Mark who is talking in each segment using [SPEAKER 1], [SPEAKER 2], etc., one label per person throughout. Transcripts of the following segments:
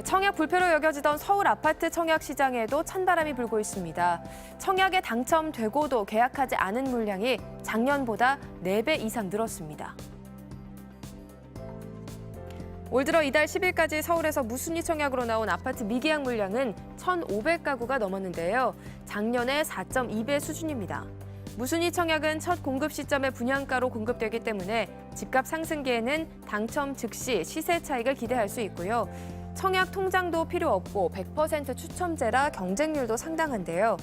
[SPEAKER 1] 청약 불패로 여겨지던 서울 아파트 청약 시장에도 찬바람이 불고 있습니다. 청약에 당첨되고도 계약하지 않은 물량이 작년보다 4배 이상 늘었습니다. 올 들어 이달 10일까지 서울에서 무순위 청약으로 나온 아파트 미계약 물량은 1,500가구가 넘었는데요. 작년의 4.2배 수준입니다. 무순위 청약은 첫 공급 시점에 분양가로 공급되기 때문에 집값 상승기에는 당첨 즉시 시세 차익을 기대할 수 있고요. 청약 통장도 필요 없고 100% 추첨제라 경쟁률도 상당한데요.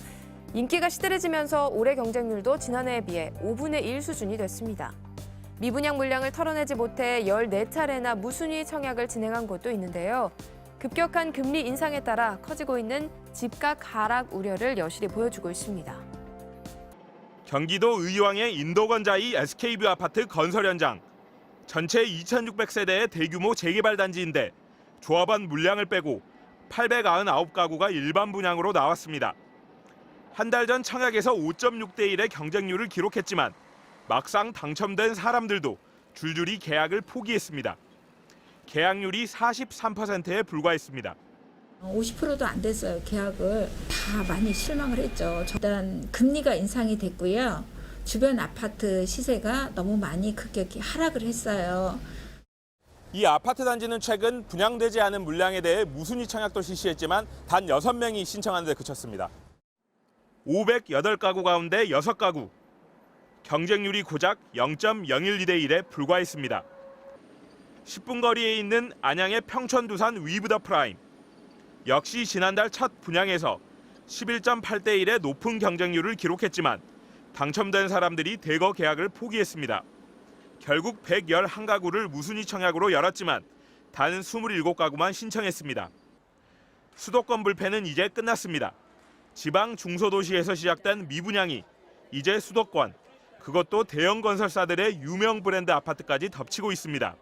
[SPEAKER 1] 인기가 시들해지면서 올해 경쟁률도 지난해에 비해 5분의 1 수준이 됐습니다. 미분양 물량을 털어내지 못해 14차례나 무순위 청약을 진행한 곳도 있는데요. 급격한 금리 인상에 따라 커지고 있는 집값 하락 우려를 여실히 보여주고 있습니다.
[SPEAKER 2] 경기도 의왕의 인도건자이 SK뷰 아파트 건설 현장. 전체 2,600세대의 대규모 재개발 단지인데 조합원 물량을 빼고 899가구가 일반 분양으로 나왔습니다. 한 달 전 청약에서 5.6대 1의 경쟁률을 기록했지만 막상 당첨된 사람들도 줄줄이 계약을 포기했습니다. 계약률이 43%에 불과했습니다.
[SPEAKER 3] 50%도 안 됐어요. 계약을 다 많이 실망을 했죠. 일단 금리가 인상이 됐고요. 주변 아파트 시세가 너무 많이 급격히 하락을 했어요.
[SPEAKER 2] 이 아파트 단지는 최근 분양되지 않은 물량에 대해 무순위 청약도 실시했지만 단 6명이 신청한 데 그쳤습니다. 508가구 가운데 6가구. 경쟁률이 고작 0.012대 1에 불과했습니다. 10분 거리에 있는 안양의 평촌두산 위브더 프라임. 역시 지난달 첫 분양에서 11.8대 1의 높은 경쟁률을 기록했지만 당첨된 사람들이 대거 계약을 포기했습니다. 결국 111가구를 무순위 청약으로 열었지만 단 27가구만 신청했습니다. 수도권 불패는 이제 끝났습니다. 지방 중소도시에서 시작된 미분양이 이제 수도권, 그것도 대형 건설사들의 유명 브랜드 아파트까지 덮치고 있습니다.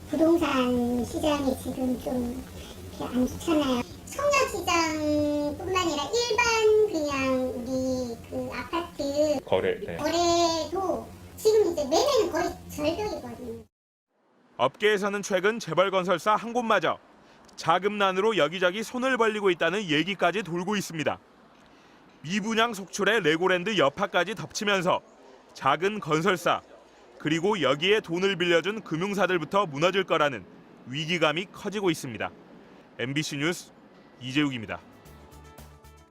[SPEAKER 4] 부동산 시장이 지금 좀 안 좋잖아요. 청약 시장뿐만 아니라 일반 그냥 우리 그 아파트 거래도 지금 이제 매매는 거의 절벽이거든요.
[SPEAKER 2] 업계에서는 최근 재벌 건설사 한 곳마저 자금난으로 여기저기 손을 벌리고 있다는 얘기까지 돌고 있습니다. 미분양 속출에 레고랜드 여파까지 덮치면서 작은 건설사, 그리고 여기에 돈을 빌려준 금융사들부터 무너질 거라는 위기감이 커지고 있습니다. MBC 뉴스 이재욱입니다.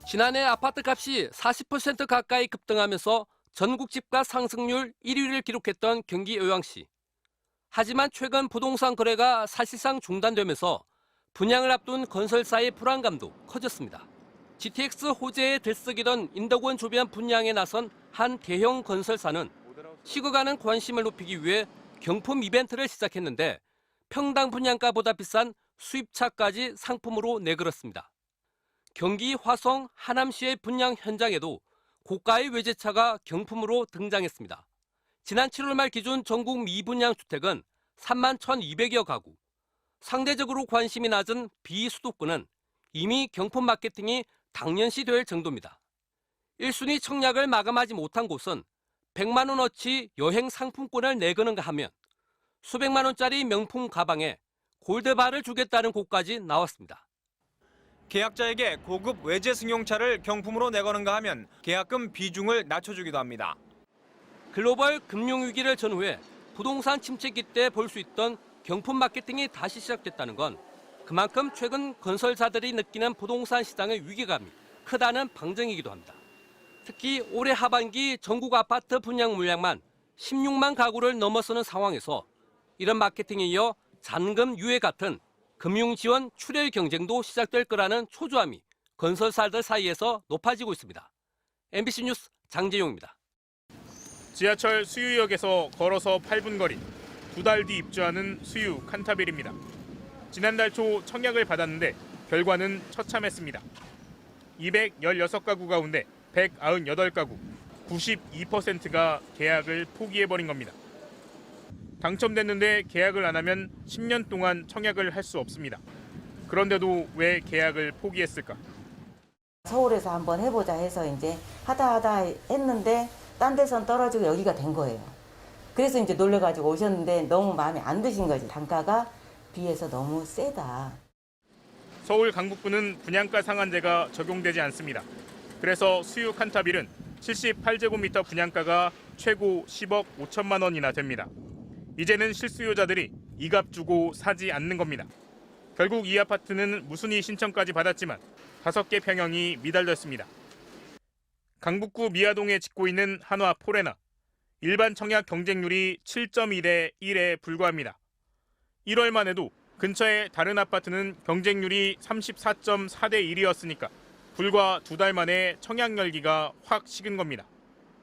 [SPEAKER 5] 지난해 아파트 값이 40% 가까이 급등하면서 전국 집값 상승률 1위를 기록했던 경기 의왕시. 하지만 최근 부동산 거래가 사실상 중단되면서 분양을 앞둔 건설사의 불안감도 커졌습니다. GTX 호재에 들썩이던 인덕원 주변 분양에 나선 한 대형 건설사는 식어가는 관심을 높이기 위해 경품 이벤트를 시작했는데 평당 분양가보다 비싼 수입차까지 상품으로 내걸었습니다. 경기 화성 하남시의 분양 현장에도 고가의 외제차가 경품으로 등장했습니다. 지난 7월 말 기준 전국 미분양 주택은 3만 1,200여 가구. 상대적으로 관심이 낮은 비수도권은 이미 경품 마케팅이 당연시될 정도입니다. 1순위 청약을 마감하지 못한 곳은 100만 원어치 여행 상품권을 내거는가 하면 수백만 원짜리 명품 가방에 골드바를 주겠다는 곳까지 나왔습니다.
[SPEAKER 6] 계약자에게 고급 외제 승용차를 경품으로 내거는가 하면 계약금 비중을 낮춰주기도 합니다.
[SPEAKER 5] 글로벌 금융위기를 전후해 부동산 침체기 때 볼 수 있던 경품 마케팅이 다시 시작됐다는 건 그만큼 최근 건설사들이 느끼는 부동산 시장의 위기감이 크다는 방증이기도 합니다. 특히 올해 하반기 전국 아파트 분양 물량만 16만 가구를 넘어서는 상황에서 이런 마케팅에 이어 잔금 유예 같은 금융지원 출혈 경쟁도 시작될 거라는 초조함이 건설사들 사이에서 높아지고 있습니다. MBC 뉴스 장재용입니다.
[SPEAKER 7] 지하철 수유역에서 걸어서 8분 거리, 2달 뒤 입주하는 수유 칸타빌입니다. 지난달 초 청약을 받았는데 결과는 처참했습니다. 216가구 가운데 198가구, 92%가 계약을 포기해버린 겁니다. 당첨됐는데 계약을 안 하면 10년 동안 청약을 할 수 없습니다. 그런데도 왜 계약을 포기했을까?
[SPEAKER 8] 서울에서 한번 해보자 해서 이제 하다 했는데 딴 데선 떨어지고 여기가 된 거예요. 그래서 이제 놀래가지고 오셨는데 너무 마음에 안 드신 거지. 단가가 비해서 너무 세다.
[SPEAKER 7] 서울 강북구는 분양가 상한제가 적용되지 않습니다. 그래서 수유 칸타빌은 78제곱미터 분양가가 최고 10억 5천만 원이나 됩니다. 이제는 실수요자들이 이 값 주고 사지 않는 겁니다. 결국 이 아파트는 무순위 신청까지 받았지만 5개 평형이 미달렸습니다. 강북구 미아동에 짓고 있는 한화 포레나. 일반 청약 경쟁률이 7.2대 1에 불과합니다. 1월만 해도 근처의 다른 아파트는 경쟁률이 34.4대 1이었으니까 불과 2달 만에 청약 열기가 확 식은 겁니다.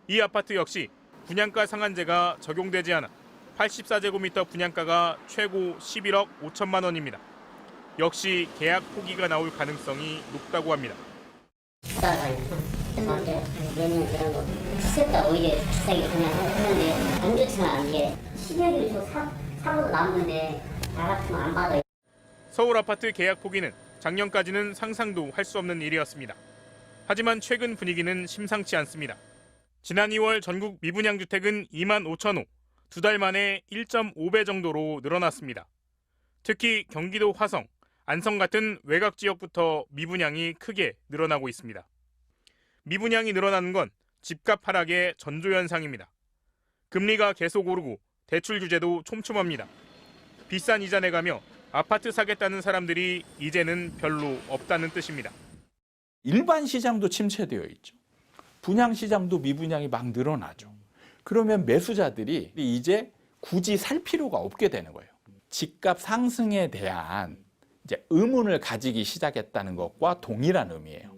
[SPEAKER 7] 이 아파트 역시 분양가 상한제가 적용되지 않아 84제곱미터 분양가가 최고 11억 5천만 원입니다. 역시 계약 포기가 나올 가능성이 높다고 합니다.
[SPEAKER 9] 죄송한데 내년 이런 거 시세가 오히려 비싸게 그냥 하는데 안 좋잖아. 이게 10여 개를 사고도 남는데 나 같으면 안 받아요.
[SPEAKER 7] 서울 아파트 계약 포기는 작년까지는 상상도 할 수 없는 일이었습니다. 하지만 최근 분위기는 심상치 않습니다. 지난 2월 전국 미분양 주택은 2만 5천 호, 2달 만에 1.5배 정도로 늘어났습니다. 특히 경기도 화성, 안성 같은 외곽 지역부터 미분양이 크게 늘어나고 있습니다. 미분양이 늘어나는 건 집값 하락의 전조현상입니다. 금리가 계속 오르고 대출 규제도 촘촘합니다. 비싼 이자 내가며 아파트 사겠다는 사람들이 이제는 별로 없다는 뜻입니다.
[SPEAKER 10] 일반 시장도 침체되어 있죠. 분양 시장도 미분양이 막 늘어나죠. 그러면 매수자들이 이제 굳이 살 필요가 없게 되는 거예요. 집값 상승에 대한 이제 의문을 가지기 시작했다는 것과 동일한 의미예요.